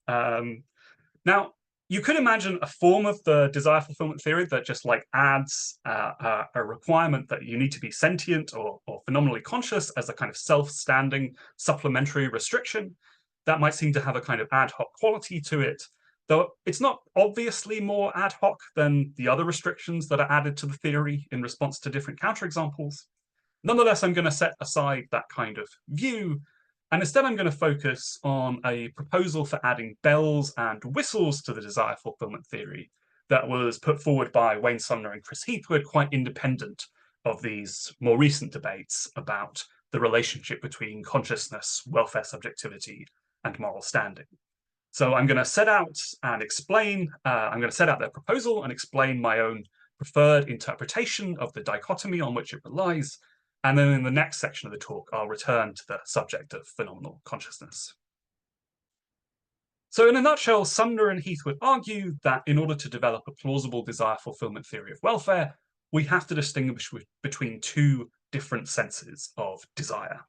Now, you could imagine a form of the desire fulfillment theory that just like adds a requirement that you need to be sentient or phenomenally conscious as a kind of self-standing supplementary restriction. That might seem to have a kind of ad hoc quality to it, though it's not obviously more ad hoc than the other restrictions that are added to the theory in response to different counterexamples. Nonetheless, I'm going to set aside that kind of view, and instead I'm going to focus on a proposal for adding bells and whistles to the desire fulfillment theory that was put forward by Wayne Sumner and Chris Heathwood, quite independent of these more recent debates about the relationship between consciousness, welfare subjectivity, and moral standing. So I'm going to set out and explain, I'm going to set out their proposal and explain my own preferred interpretation of the dichotomy on which it relies. And then in the next section of the talk, I'll return to the subject of phenomenal consciousness. So in a nutshell, Sumner and Heathwood argue that in order to develop a plausible desire fulfillment theory of welfare, we have to distinguish between two different senses of desire.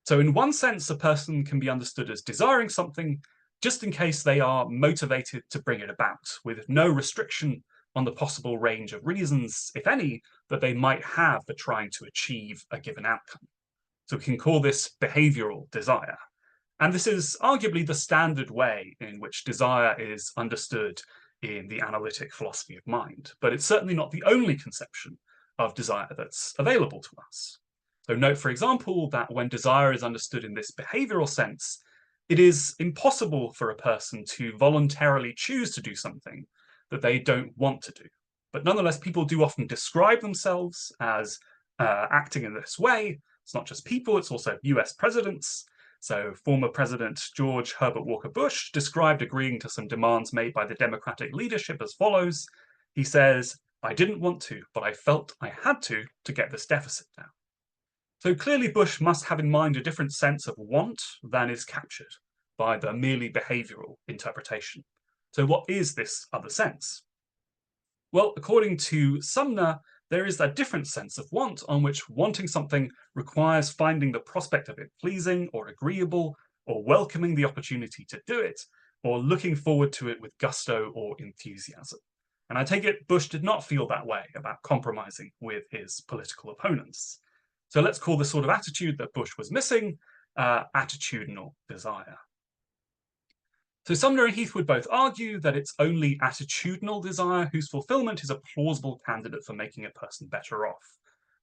So in one sense, a person can be understood as desiring something just in case they are motivated to bring it about, with no restriction on the possible range of reasons, if any, that they might have for trying to achieve a given outcome. So we can call this behavioral desire. And this is arguably the standard way in which desire is understood in the analytic philosophy of mind, but it's certainly not the only conception of desire that's available to us. So note, for example, that when desire is understood in this behavioral sense, it is impossible for a person to voluntarily choose to do something that they don't want to do. But nonetheless, people do often describe themselves as acting in this way. It's not just people, it's also US presidents. So former President George Herbert Walker Bush described agreeing to some demands made by the Democratic leadership as follows. He says, "I didn't want to, but I felt I had to get this deficit down." So clearly Bush must have in mind a different sense of want than is captured by the merely behavioral interpretation. So what is this other sense? Well, according to Sumner, there is a different sense of want on which wanting something requires finding the prospect of it pleasing or agreeable, or welcoming the opportunity to do it, or looking forward to it with gusto or enthusiasm. And I take it Bush did not feel that way about compromising with his political opponents. So let's call the sort of attitude that Bush was missing attitudinal desire. So Sumner and Heathwood both argue that it's only attitudinal desire whose fulfillment is a plausible candidate for making a person better off.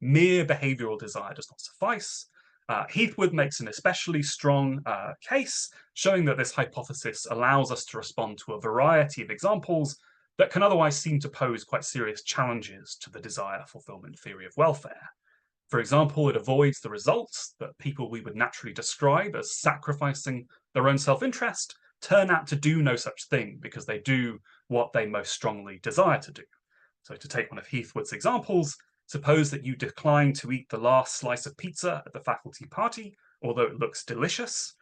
Mere behavioral desire does not suffice. Heathwood makes an especially strong case, showing that this hypothesis allows us to respond to a variety of examples that can otherwise seem to pose quite serious challenges to the desire fulfillment theory of welfare. For example, it avoids the results that people we would naturally describe as sacrificing their own self-interest turn out to do no such thing because they do what they most strongly desire to do. So to take one of Heathwood's examples, suppose that you decline to eat the last slice of pizza at the faculty party, although it looks delicious.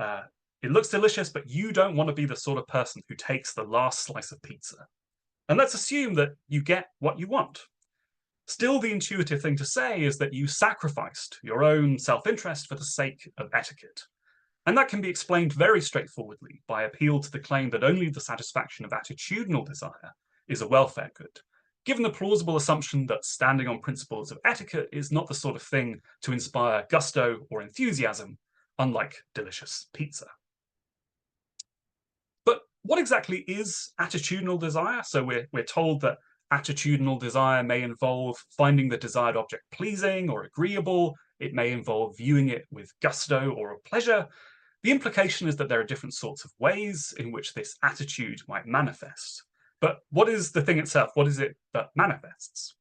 It looks delicious, but you don't want to be the sort of person who takes the last slice of pizza. And let's assume that you get what you want. Still, the intuitive thing to say is that you sacrificed your own self-interest for the sake of etiquette. And that can be explained very straightforwardly by appeal to the claim that only the satisfaction of attitudinal desire is a welfare good, given the plausible assumption that standing on principles of etiquette is not the sort of thing to inspire gusto or enthusiasm, unlike delicious pizza. But what exactly is attitudinal desire? So we're told that attitudinal desire may involve finding the desired object pleasing or agreeable. It may involve viewing it with gusto or pleasure. The implication is that there are different sorts of ways in which this attitude might manifest. But what is the thing itself? What is it that manifests?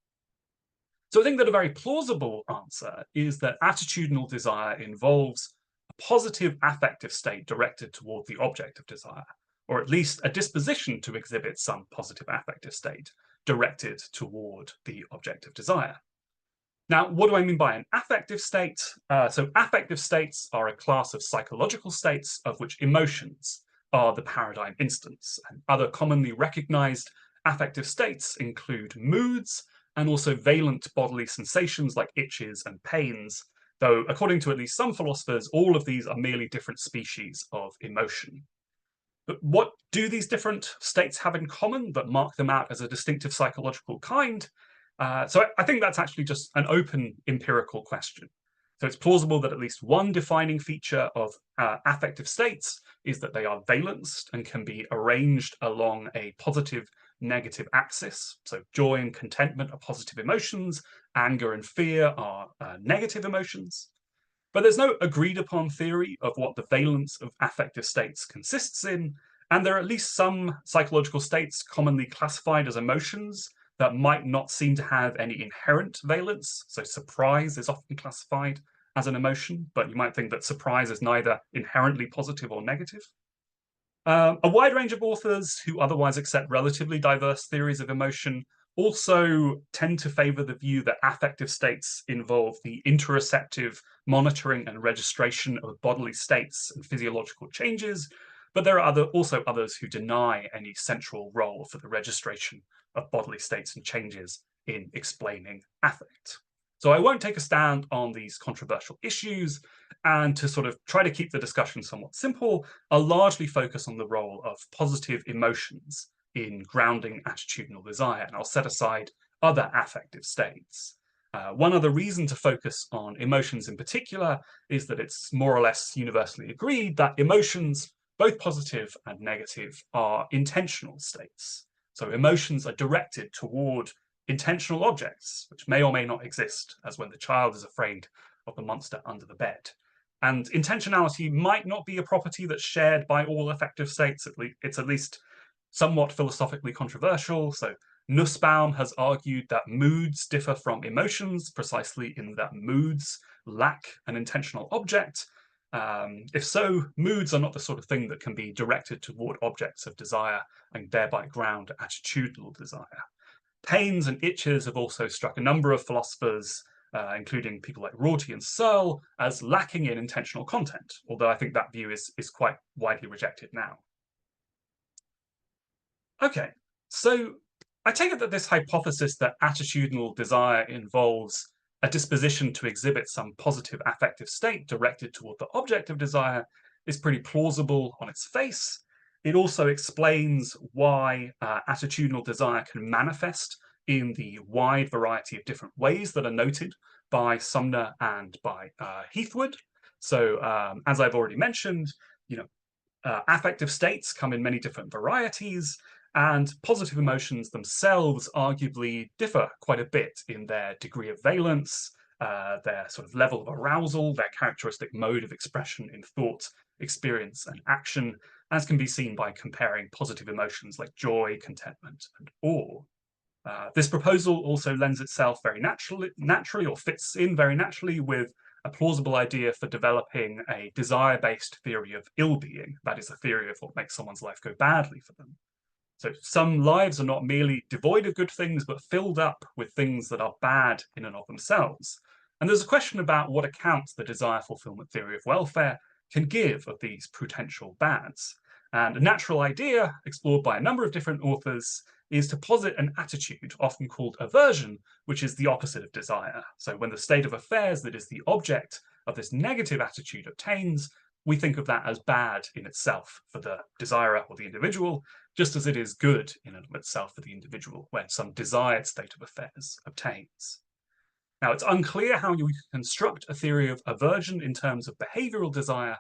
So I think that a very plausible answer is that attitudinal desire involves a positive affective state directed toward the object of desire, or at least a disposition to exhibit some positive affective state directed toward the object of desire. Now, what do I mean by an affective state? So affective states are a class of psychological states of which emotions are the paradigm instance. And other commonly recognized affective states include moods and also valent bodily sensations like itches and pains, though according to at least some philosophers, all of these are merely different species of emotion. But what do these different states have in common that mark them out as a distinctive psychological kind? So I think that's actually just an open empirical question. So it's plausible that at least one defining feature of affective states is that they are valenced and can be arranged along a positive negative axis. So joy and contentment are positive emotions, anger and fear are negative emotions. But there's no agreed upon theory of what the valence of affective states consists in, and there are at least some psychological states commonly classified as emotions that might not seem to have any inherent valence. So surprise is often classified as an emotion, but you might think that surprise is neither inherently positive or negative. A wide range of authors who otherwise accept relatively diverse theories of emotion also tend to favor the view that affective states involve the interoceptive monitoring and registration of bodily states and physiological changes, but there are also others who deny any central role for the registration of bodily states and changes in explaining affect. So I won't take a stand on these controversial issues, and to sort of try to keep the discussion somewhat simple, I'll largely focus on the role of positive emotions in grounding attitudinal desire, and I'll set aside other affective states. One other reason to focus on emotions in particular is that it's more or less universally agreed that emotions, both positive and negative, are intentional states. So emotions are directed toward intentional objects, which may or may not exist, as when the child is afraid of the monster under the bed. And intentionality might not be a property that's shared by all affective states. It's at least somewhat philosophically controversial. So Nussbaum has argued that moods differ from emotions precisely in that moods lack an intentional object. If so, moods are not the sort of thing that can be directed toward objects of desire and thereby ground attitudinal desire. Pains and itches have also struck a number of philosophers, including people like Rorty and Searle, as lacking in intentional content, although I think that view is quite widely rejected now. Okay, so I take it that this hypothesis that attitudinal desire involves a disposition to exhibit some positive affective state directed toward the object of desire is pretty plausible on its face. It also explains why attitudinal desire can manifest in the wide variety of different ways that are noted by Sumner and by Heathwood. So as I've already mentioned, affective states come in many different varieties, and positive emotions themselves arguably differ quite a bit in their degree of valence, their sort of level of arousal, their characteristic mode of expression in thought, experience, and action, as can be seen by comparing positive emotions like joy, contentment, and awe. This proposal also lends itself very naturally, or fits in very naturally with a plausible idea for developing a desire-based theory of ill-being, that is, a theory of what makes someone's life go badly for them. So some lives are not merely devoid of good things, but filled up with things that are bad in and of themselves. And there's a question about what account the desire-fulfillment theory of welfare can give of these potential bads. And a natural idea, explored by a number of different authors, is to posit an attitude, often called aversion, which is the opposite of desire. So when the state of affairs that is the object of this negative attitude obtains, we think of that as bad in itself for the desirer or the individual, just as it is good in and of itself for the individual when some desired state of affairs obtains. Now, it's unclear how you construct a theory of aversion in terms of behavioral desire,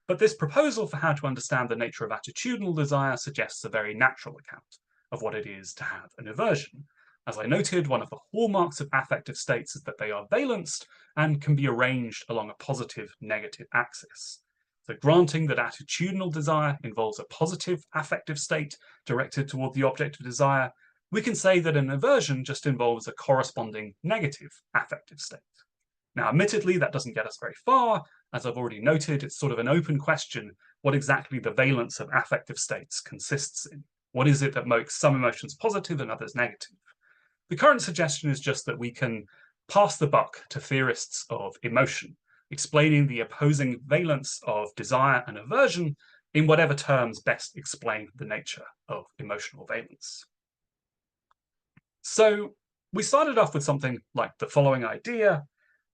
but this proposal for how to understand the nature of attitudinal desire suggests a very natural account of what it is to have an aversion. As I noted, one of the hallmarks of affective states is that they are valenced and can be arranged along a positive-negative axis. So granting that attitudinal desire involves a positive affective state directed toward the object of desire, we can say that an aversion just involves a corresponding negative affective state. Now, admittedly, that doesn't get us very far. As I've already noted, it's sort of an open question what exactly the valence of affective states consists in. What is it that makes some emotions positive and others negative? The current suggestion is just that we can pass the buck to theorists of emotion, explaining the opposing valence of desire and aversion in whatever terms best explain the nature of emotional valence. So we started off with something like the following idea.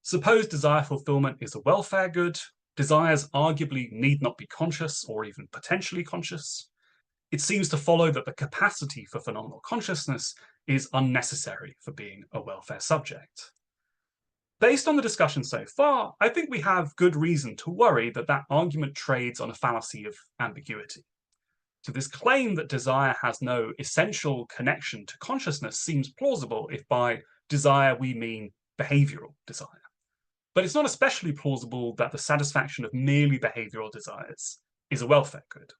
Suppose desire fulfillment is a welfare good. Desires arguably need not be conscious or even potentially conscious. it seems to follow that the capacity for phenomenal consciousness is unnecessary for being a welfare subject. Based on the discussion so far, I think we have good reason to worry that that argument trades on a fallacy of ambiguity. So this claim that desire has no essential connection to consciousness seems plausible if by desire we mean behavioral desire. But it's not especially plausible that the satisfaction of merely behavioral desires is a welfare good.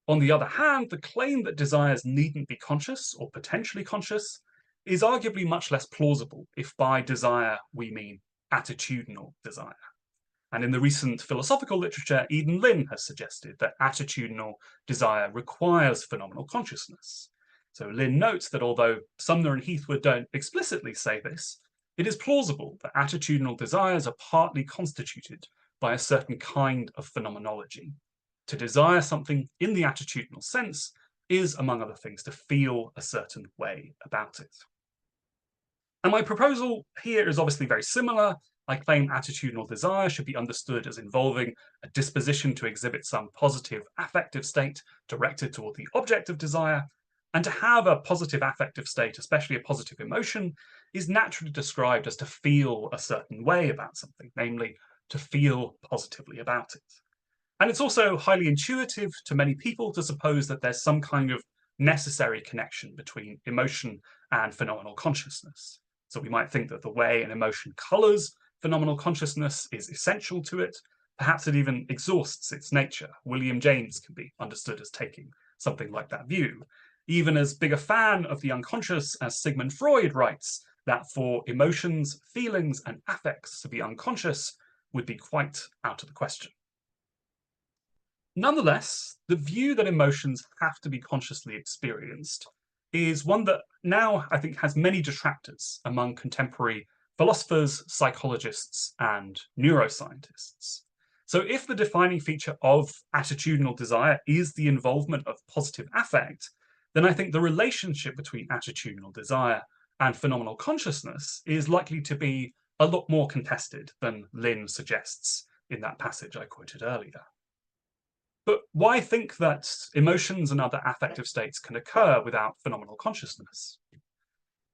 On the other hand, the claim that desires needn't be conscious or potentially conscious is arguably much less plausible if by desire we mean attitudinal desire. And in the recent philosophical literature, Eden Lin has suggested that attitudinal desire requires phenomenal consciousness. So Lin notes that although Sumner and Heathwood don't explicitly say this, it is plausible that attitudinal desires are partly constituted by a certain kind of phenomenology. To desire something in the attitudinal sense is, among other things, to feel a certain way about it. And my proposal here is obviously very similar. I claim attitudinal desire should be understood as involving a disposition to exhibit some positive affective state directed toward the object of desire. And to have a positive affective state, especially a positive emotion, is naturally described as to feel a certain way about something, namely to feel positively about it. And it's also highly intuitive to many people to suppose that there's some kind of necessary connection between emotion and phenomenal consciousness. So we might think that the way an emotion colors phenomenal consciousness is essential to it. Perhaps it even exhausts its nature. William James can be understood as taking something like that view. Even as big a fan of the unconscious as Sigmund Freud writes that for emotions, feelings, and affects to be unconscious would be quite out of the question. Nonetheless, the view that emotions have to be consciously experienced is one that now I think has many detractors among contemporary philosophers, psychologists, and neuroscientists. So if the defining feature of attitudinal desire is the involvement of positive affect, then I think the relationship between attitudinal desire and phenomenal consciousness is likely to be a lot more contested than Lin suggests in that passage I quoted earlier. But why think that emotions and other affective states can occur without phenomenal consciousness?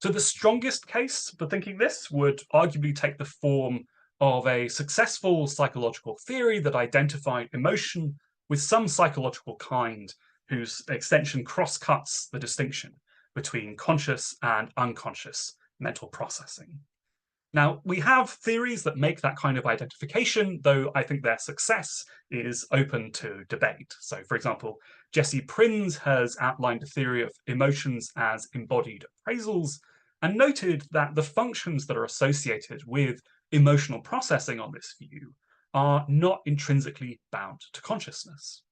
So the strongest case for thinking this would arguably take the form of a successful psychological theory that identified emotion with some psychological kind whose extension cross-cuts the distinction between conscious and unconscious mental processing. Now, we have theories that make that kind of identification, though I think their success is open to debate. So, for example, Jesse Prinz has outlined a theory of emotions as embodied appraisals and noted that the functions that are associated with emotional processing on this view are not intrinsically bound to consciousness.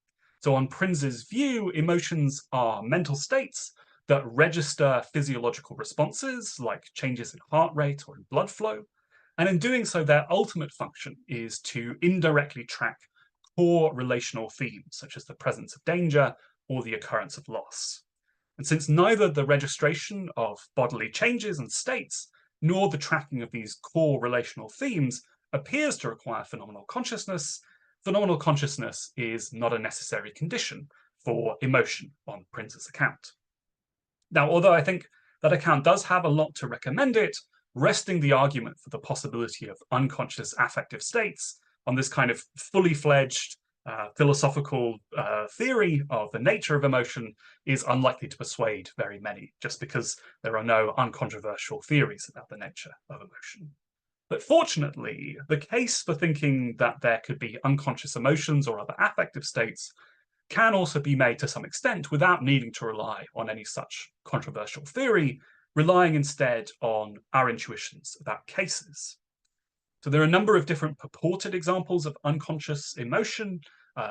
So on Prinz's view, emotions are mental states that register physiological responses like changes in heart rate or in blood flow. And in doing so, their ultimate function is to indirectly track core relational themes, such as the presence of danger or the occurrence of loss. And since neither the registration of bodily changes and states nor the tracking of these core relational themes appears to require phenomenal consciousness is not a necessary condition for emotion on Prinz's account. Now, although I think that account does have a lot to recommend it, resting the argument for the possibility of unconscious affective states on this kind of fully fledged philosophical theory of the nature of emotion is unlikely to persuade very many, just because there are no uncontroversial theories about the nature of emotion. But fortunately, the case for thinking that there could be unconscious emotions or other affective states can also be made to some extent without needing to rely on any such controversial theory, relying instead on our intuitions about cases. So there are a number of different purported examples of unconscious emotion.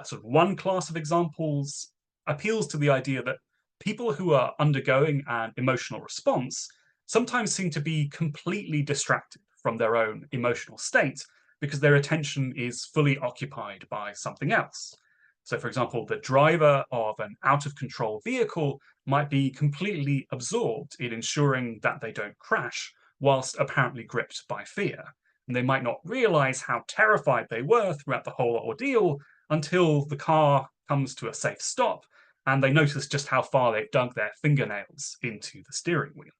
Sort of one class of examples appeals to the idea that people who are undergoing an emotional response sometimes seem to be completely distracted from their own emotional state because their attention is fully occupied by something else. So, for example, the driver of an out-of-control vehicle might be completely absorbed in ensuring that they don't crash, whilst apparently gripped by fear. And they might not realize how terrified they were throughout the whole ordeal until the car comes to a safe stop and they notice just how far they've dug their fingernails into the steering wheel.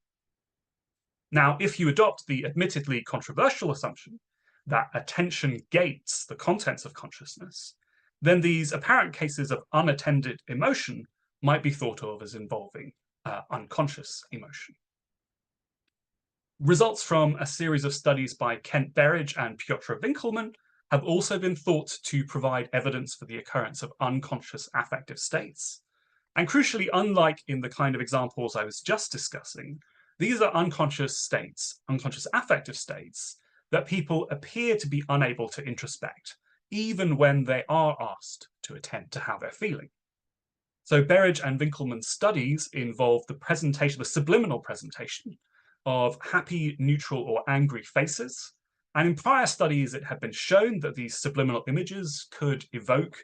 Now, if you adopt the admittedly controversial assumption that attention gates the contents of consciousness, then these apparent cases of unattended emotion might be thought of as involving unconscious emotion. Results from a series of studies by Kent Berridge and Piotr Winkelmann have also been thought to provide evidence for the occurrence of unconscious affective states. And crucially, unlike in the kind of examples I was just discussing, these are unconscious states, unconscious affective states, that people appear to be unable to introspect, even when they are asked to attend to how they're feeling. So Berridge and Winkelmann's studies involve the subliminal presentation of happy, neutral, or angry faces. And in prior studies, it had been shown that these subliminal images could evoke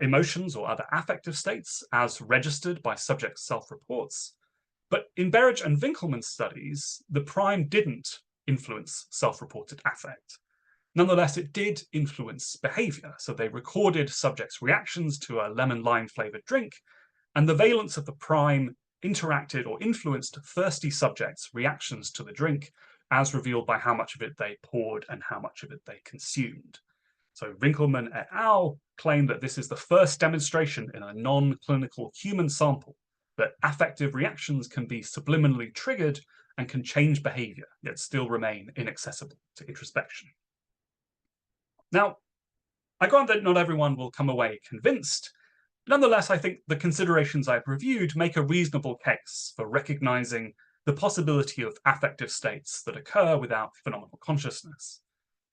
emotions or other affective states as registered by subject self-reports. But in Berridge and Winkelmann's studies, the prime didn't influence self-reported affect. Nonetheless, it did influence behavior. So they recorded subjects' reactions to a lemon-lime flavored drink, and the valence of the prime interacted or influenced thirsty subjects' reactions to the drink, as revealed by how much of it they poured and how much of it they consumed. So Winkelmann et al. Claim that this is the first demonstration in a non-clinical human sample that affective reactions can be subliminally triggered and can change behavior, yet still remain inaccessible to introspection. Now, I grant that not everyone will come away convinced. Nonetheless, I think the considerations I've reviewed make a reasonable case for recognizing the possibility of affective states that occur without phenomenal consciousness.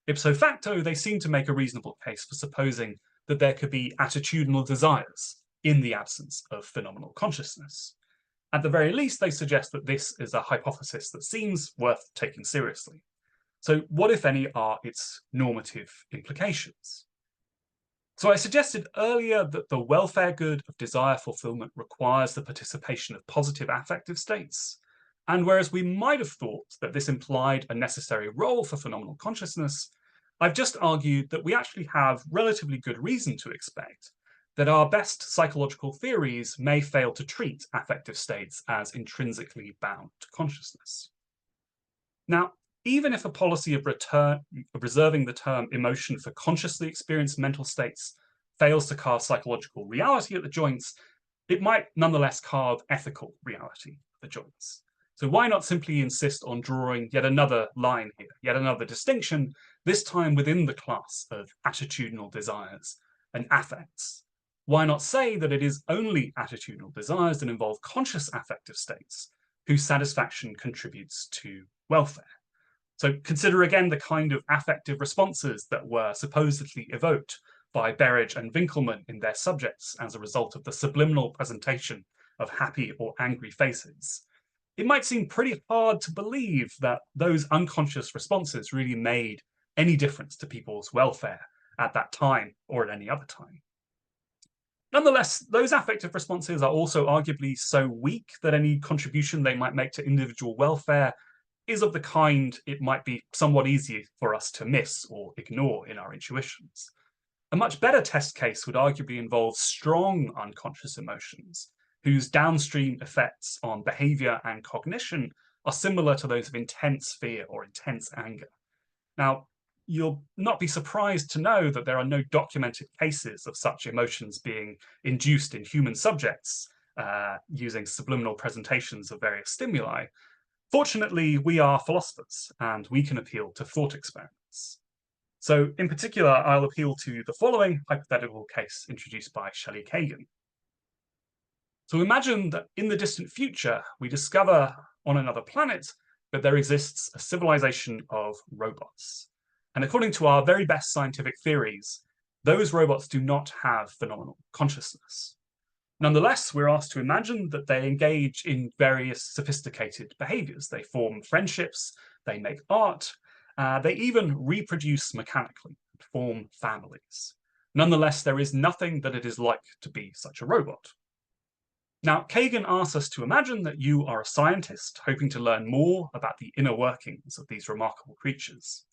Ipso facto, they seem to make a reasonable case for supposing that there could be attitudinal desires in the absence of phenomenal consciousness. At the very least, they suggest that this is a hypothesis that seems worth taking seriously. So what, if any, are its normative implications? So I suggested earlier that the welfare good of desire fulfillment requires the participation of positive affective states. And whereas we might have thought that this implied a necessary role for phenomenal consciousness, I've just argued that we actually have relatively good reason to expect that our best psychological theories may fail to treat affective states as intrinsically bound to consciousness. Now, even if a policy of reserving the term emotion for consciously experienced mental states fails to carve psychological reality at the joints, it might nonetheless carve ethical reality at the joints. So why not simply insist on drawing yet another line here, yet another distinction, this time within the class of attitudinal desires and affects? Why not say that it is only attitudinal desires that involve conscious affective states whose satisfaction contributes to welfare? So consider again the kind of affective responses that were supposedly evoked by Berridge and Winkelmann in their subjects as a result of the subliminal presentation of happy or angry faces. It might seem pretty hard to believe that those unconscious responses really made any difference to people's welfare at that time or at any other time. Nonetheless, those affective responses are also arguably so weak that any contribution they might make to individual welfare is of the kind it might be somewhat easy for us to miss or ignore in our intuitions. A much better test case would arguably involve strong unconscious emotions, whose downstream effects on behavior and cognition are similar to those of intense fear or intense anger. Now, you'll not be surprised to know that there are no documented cases of such emotions being induced in human subjects using subliminal presentations of various stimuli. Fortunately, we are philosophers, and we can appeal to thought experiments. So in particular, I'll appeal to the following hypothetical case introduced by Shelley Kagan. So imagine that in the distant future, we discover on another planet that there exists a civilization of robots. And according to our very best scientific theories, those robots do not have phenomenal consciousness. Nonetheless, we're asked to imagine that they engage in various sophisticated behaviors. They form friendships, they make art, they even reproduce mechanically, form families. Nonetheless, there is nothing that it is like to be such a robot. Now, Kagan asks us to imagine that you are a scientist hoping to learn more about the inner workings of these remarkable creatures.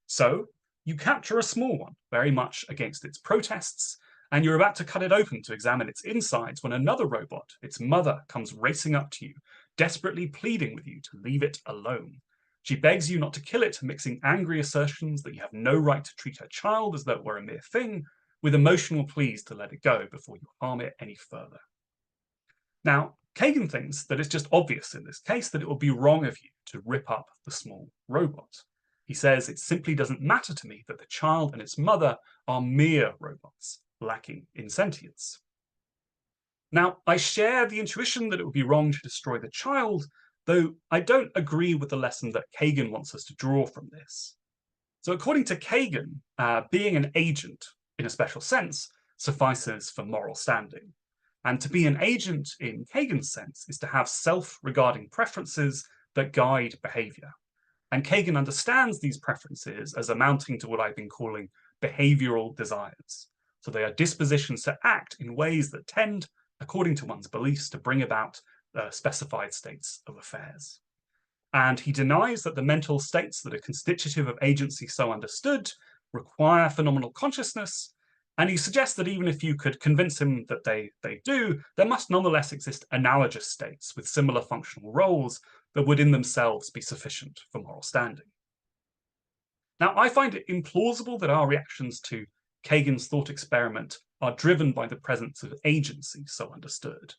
So, you capture a small one, very much against its protests, and you're about to cut it open to examine its insides when another robot, its mother, comes racing up to you, desperately pleading with you to leave it alone. She begs you not to kill it, mixing angry assertions that you have no right to treat her child as though it were a mere thing, with emotional pleas to let it go before you harm it any further. Now, Kagan thinks that it's just obvious in this case that it would be wrong of you to rip up the small robot. He says it simply doesn't matter to me that the child and its mother are mere robots, lacking in sentience. Now, I share the intuition that it would be wrong to destroy the child, though I don't agree with the lesson that Kagan wants us to draw from this. So according to Kagan, being an agent, in a special sense, suffices for moral standing. And to be an agent, in Kagan's sense, is to have self-regarding preferences that guide behaviour. And Kagan understands these preferences as amounting to what I've been calling behavioural desires. So they are dispositions to act in ways that tend, according to one's beliefs, to bring about specified states of affairs. And he denies that the mental states that are constitutive of agency so understood require phenomenal consciousness, and he suggests that even if you could convince him that they do, there must nonetheless exist analogous states with similar functional roles that would in themselves be sufficient for moral standing. Now, I find it implausible that our reactions to Kagan's thought experiment are driven by the presence of agency so understood.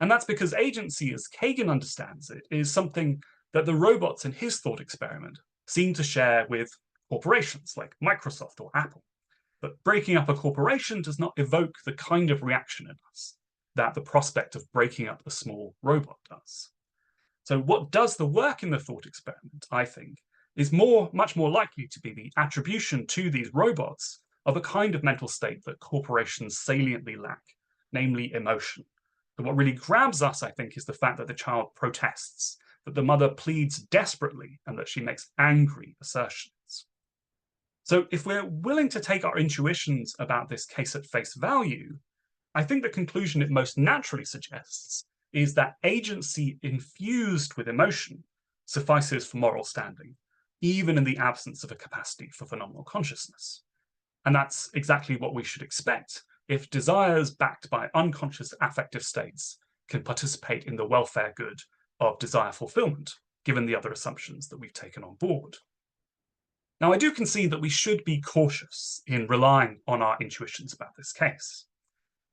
And that's because agency, as Kagan understands it, is something that the robots in his thought experiment seem to share with corporations like Microsoft or Apple. But breaking up a corporation does not evoke the kind of reaction in us that the prospect of breaking up a small robot does. So what does the work in the thought experiment, I think, is much more likely to be the attribution to these robots of a kind of mental state that corporations saliently lack, namely emotion. But what really grabs us, I think, is the fact that the child protests, that the mother pleads desperately, and that she makes angry assertions. So if we're willing to take our intuitions about this case at face value, I think the conclusion it most naturally suggests is that agency infused with emotion suffices for moral standing, even in the absence of a capacity for phenomenal consciousness. And that's exactly what we should expect if desires backed by unconscious affective states can participate in the welfare good of desire fulfillment, given the other assumptions that we've taken on board. Now, I do concede that we should be cautious in relying on our intuitions about this case.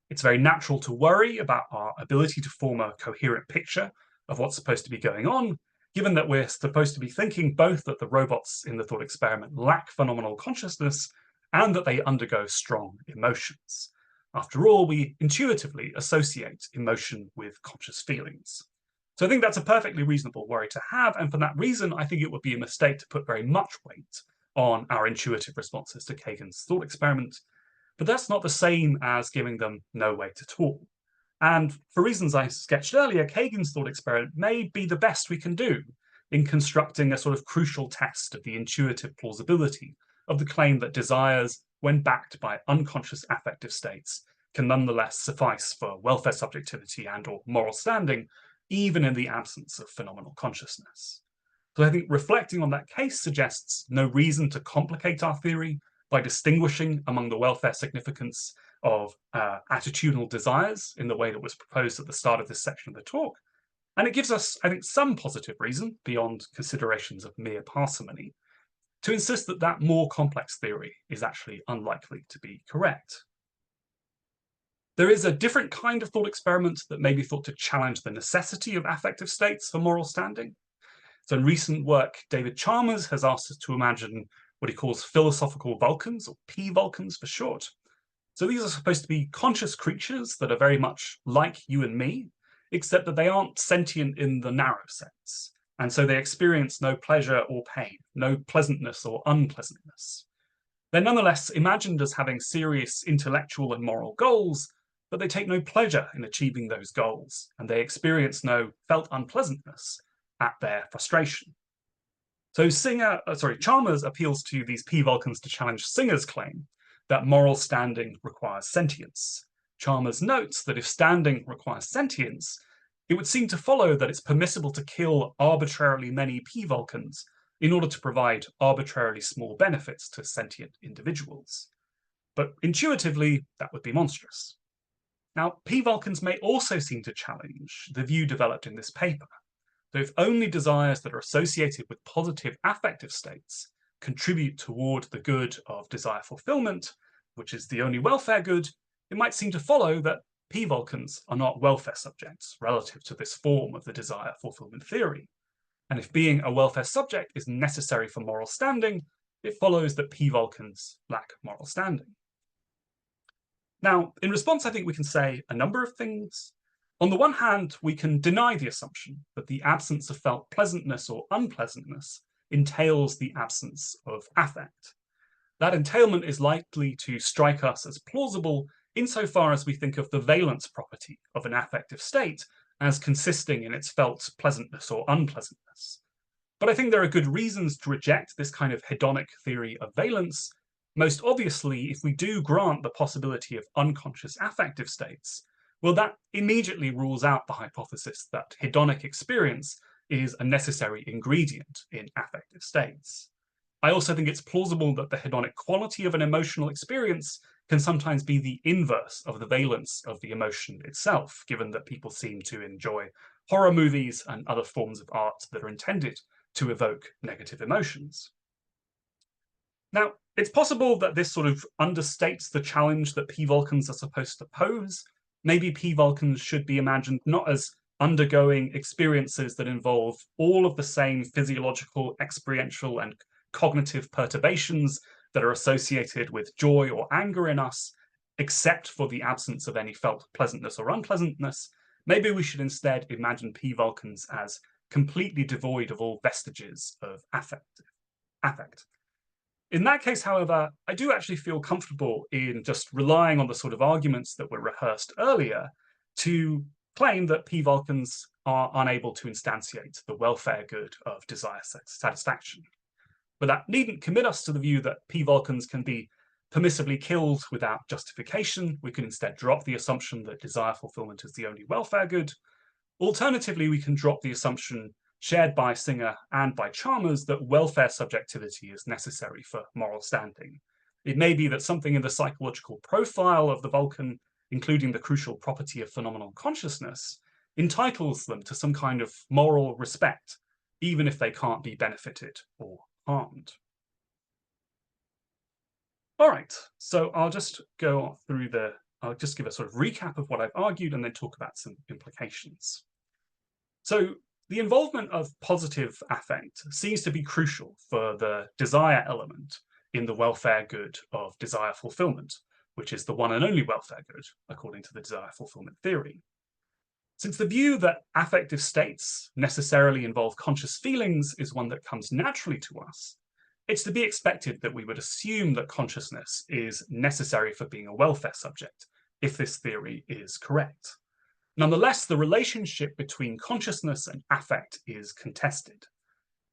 It's very natural to worry about our ability to form a coherent picture of what's supposed to be going on, given that we're supposed to be thinking both that the robots in the thought experiment lack phenomenal consciousness and that they undergo strong emotions. After all, we intuitively associate emotion with conscious feelings. So I think that's a perfectly reasonable worry to have, and for that reason, I think it would be a mistake to put very much weight on our intuitive responses to Kagan's thought experiment, but that's not the same as giving them no weight at all. And for reasons I sketched earlier, Kagan's thought experiment may be the best we can do in constructing a sort of crucial test of the intuitive plausibility of the claim that desires, when backed by unconscious affective states, can nonetheless suffice for welfare subjectivity and/or moral standing, even in the absence of phenomenal consciousness. So I think reflecting on that case suggests no reason to complicate our theory by distinguishing among the welfare significance of attitudinal desires in the way that was proposed at the start of this section of the talk. And it gives us, I think, some positive reason, beyond considerations of mere parsimony, to insist that that more complex theory is actually unlikely to be correct. There is a different kind of thought experiment that may be thought to challenge the necessity of affective states for moral standing. So in recent work, David Chalmers has asked us to imagine what he calls philosophical Vulcans, or P-Vulcans for short. So these are supposed to be conscious creatures that are very much like you and me, except that they aren't sentient in the narrow sense. And so they experience no pleasure or pain, no pleasantness or unpleasantness. They're nonetheless imagined as having serious intellectual and moral goals, but they take no pleasure in achieving those goals, and they experience no felt unpleasantness at their frustration. So Chalmers appeals to these P-Vulcans to challenge Singer's claim that moral standing requires sentience. Chalmers notes that if standing requires sentience, it would seem to follow that it's permissible to kill arbitrarily many P-Vulcans in order to provide arbitrarily small benefits to sentient individuals. but intuitively that would be monstrous. Now, p-Vulcans may also seem to challenge the view developed in this paper, that if only desires that are associated with positive affective states contribute toward the good of desire fulfillment, which is the only welfare good, it might seem to follow that p-Vulcans are not welfare subjects relative to this form of the desire fulfillment theory. And if being a welfare subject is necessary for moral standing, it follows that p-Vulcans lack moral standing. Now, in response, I think we can say a number of things. On the one hand, we can deny the assumption that the absence of felt pleasantness or unpleasantness entails the absence of affect. That entailment is likely to strike us as plausible insofar as we think of the valence property of an affective state as consisting in its felt pleasantness or unpleasantness. But I think there are good reasons to reject this kind of hedonic theory of valence. Most obviously, if we do grant the possibility of unconscious affective states, well, that immediately rules out the hypothesis that hedonic experience is a necessary ingredient in affective states. I also think it's plausible that the hedonic quality of an emotional experience can sometimes be the inverse of the valence of the emotion itself, given that people seem to enjoy horror movies and other forms of art that are intended to evoke negative emotions. Now, it's possible that this sort of understates the challenge that p-Vulcans are supposed to pose. Maybe p-Vulcans should be imagined not as undergoing experiences that involve all of the same physiological, experiential, and cognitive perturbations that are associated with joy or anger in us, except for the absence of any felt pleasantness or unpleasantness. Maybe we should instead imagine p-Vulcans as completely devoid of all vestiges of affect. In that case, however, I do actually feel comfortable in just relying on the sort of arguments that were rehearsed earlier to claim that p-Vulcans are unable to instantiate the welfare good of desire satisfaction. But that needn't commit us to the view that p-Vulcans can be permissibly killed without justification. We can instead drop the assumption that desire fulfillment is the only welfare good. Alternatively, we can drop the assumption shared by Singer and by Chalmers that welfare subjectivity is necessary for moral standing. It may be that something in the psychological profile of the Vulcan, including the crucial property of phenomenal consciousness, entitles them to some kind of moral respect, even if they can't be benefited or harmed. All right, so I'll just go through I'll just give a sort of recap of what I've argued and then talk about some implications. So the involvement of positive affect seems to be crucial for the desire element in the welfare good of desire fulfillment, which is the one and only welfare good, according to the desire fulfillment theory. Since the view that affective states necessarily involve conscious feelings is one that comes naturally to us, it's to be expected that we would assume that consciousness is necessary for being a welfare subject, if this theory is correct. Nonetheless, the relationship between consciousness and affect is contested.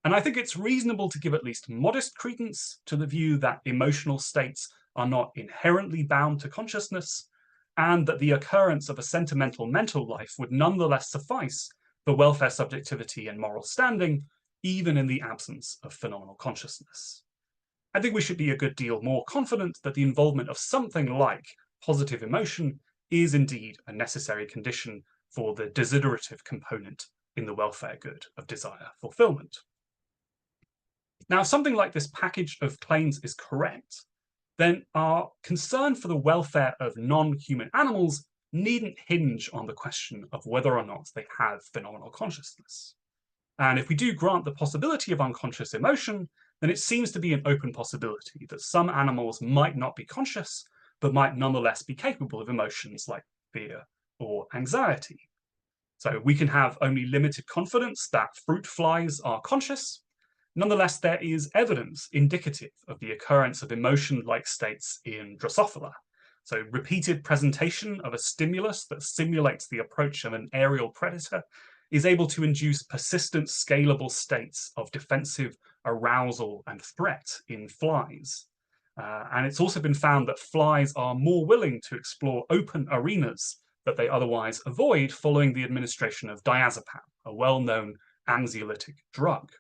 And I think it's reasonable to give at least modest credence to the view that emotional states are not inherently bound to consciousness, and that the occurrence of a sentimental mental life would nonetheless suffice for welfare subjectivity and moral standing, even in the absence of phenomenal consciousness. I think we should be a good deal more confident that the involvement of something like positive emotion is indeed a necessary condition for the desiderative component in the welfare good of desire fulfillment. Now, if something like this package of claims is correct, then our concern for the welfare of non-human animals needn't hinge on the question of whether or not they have phenomenal consciousness. And if we do grant the possibility of unconscious emotion, then it seems to be an open possibility that some animals might not be conscious, but might nonetheless be capable of emotions like fear or anxiety. So we can have only limited confidence that fruit flies are conscious. Nonetheless, there is evidence indicative of the occurrence of emotion-like states in Drosophila. So repeated presentation of a stimulus that simulates the approach of an aerial predator is able to induce persistent, scalable states of defensive arousal and threat in flies. And it's also been found that flies are more willing to explore open arenas that they otherwise avoid following the administration of diazepam, a well-known anxiolytic drug.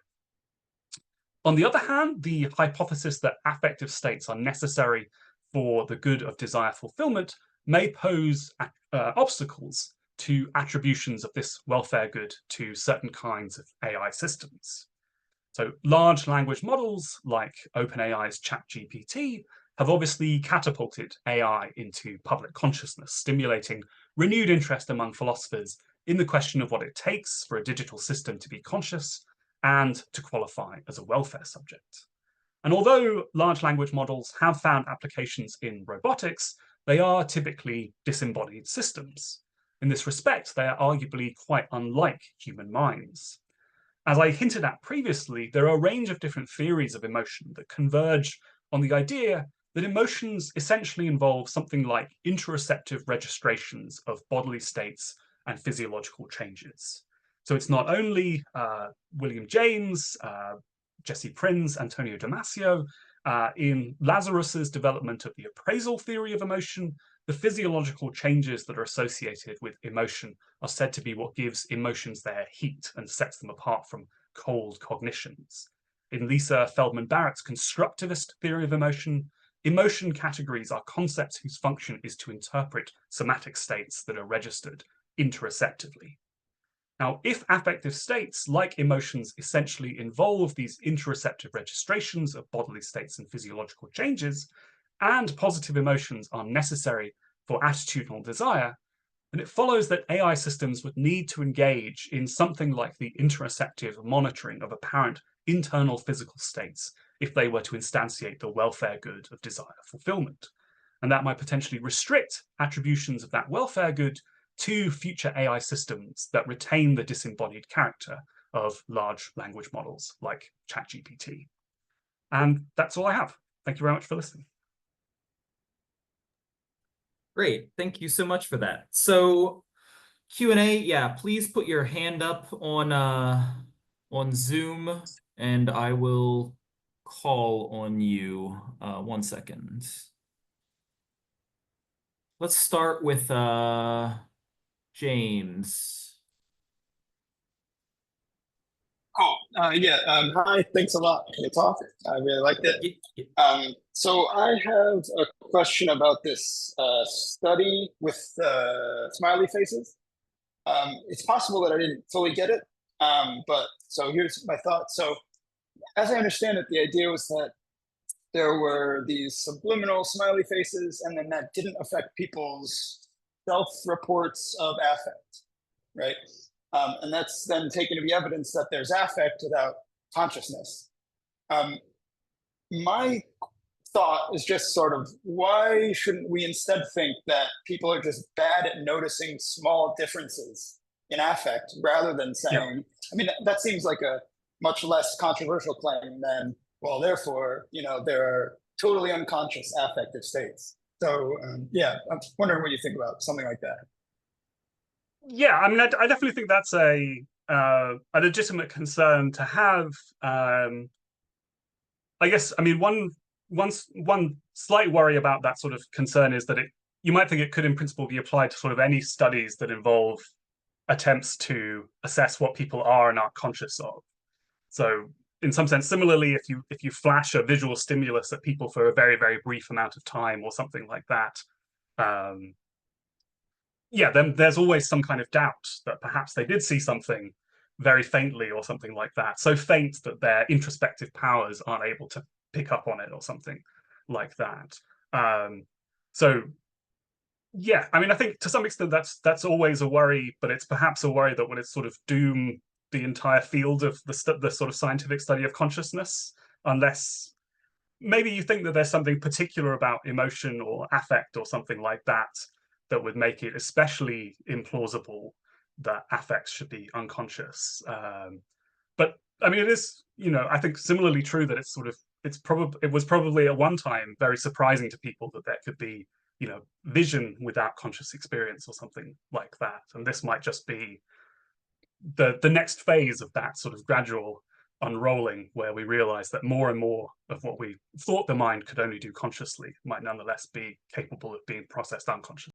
On the other hand, the hypothesis that affective states are necessary for the good of desire fulfillment may pose obstacles to attributions of this welfare good to certain kinds of AI systems. So large language models like OpenAI's ChatGPT have obviously catapulted AI into public consciousness, stimulating renewed interest among philosophers in the question of what it takes for a digital system to be conscious and to qualify as a welfare subject. And although large language models have found applications in robotics, they are typically disembodied systems. In this respect, they are arguably quite unlike human minds. As I hinted at previously, there are a range of different theories of emotion that converge on the idea that emotions essentially involve something like interoceptive registrations of bodily states and physiological changes. So it's not only William James, Jesse Prinz, Antonio Damasio, in Lazarus's development of the appraisal theory of emotion, the physiological changes that are associated with emotion are said to be what gives emotions their heat and sets them apart from cold cognitions. In Lisa Feldman Barrett's constructivist theory of emotion, emotion categories are concepts whose function is to interpret somatic states that are registered interoceptively. Now, if affective states, like emotions, essentially involve these interoceptive registrations of bodily states and physiological changes, and positive emotions are necessary for attitudinal desire, then it follows that AI systems would need to engage in something like the interoceptive monitoring of apparent internal physical states if they were to instantiate the welfare good of desire fulfillment. And that might potentially restrict attributions of that welfare good to future AI systems that retain the disembodied character of large language models like ChatGPT. And that's all I have. Thank you very much for listening. Great, thank you so much for that. So Q&A, yeah, please put your hand up on Zoom, and I will call on you. 1 second. Let's start with James. Cool. Hi, thanks a lot for the talk. I really liked it. So I have a question about this study with smiley faces. It's possible that I didn't fully get it, but so here's my thought. So as I understand it, the idea was that there were these subliminal smiley faces, and then that didn't affect people's self-reports of affect, right? And that's then taken to be evidence that there's affect without consciousness. My thought is just sort of, why shouldn't we instead think that people are just bad at noticing small differences in affect rather than saying, I mean, that seems like a much less controversial claim than, well, therefore, there are totally unconscious affective states. So yeah, I'm wondering what you think about something like that. Yeah, I mean, I definitely think that's a legitimate concern to have. I guess, I mean, one slight worry about that sort of concern is that you might think it could, in principle, be applied to sort of any studies that involve attempts to assess what people are and aren't conscious of. So, in some sense, similarly, if you flash a visual stimulus at people for a very, very brief amount of time or something like that, yeah, then there's always some kind of doubt that perhaps they did see something very faintly or something like that, so faint that their introspective powers aren't able to pick up on it or something like that. So yeah, I mean, I think to some extent that's always a worry, but it's perhaps a worry that would it sort of doom the entire field of the sort of scientific study of consciousness, unless maybe you think that there's something particular about emotion or affect or something like that that would make it especially implausible that affects should be unconscious. But I mean, it is, I think similarly true that it was probably at one time very surprising to people that there could be, vision without conscious experience or something like that. And this might just be the next phase of that sort of gradual unrolling, where we realize that more and more of what we thought the mind could only do consciously might nonetheless be capable of being processed unconsciously.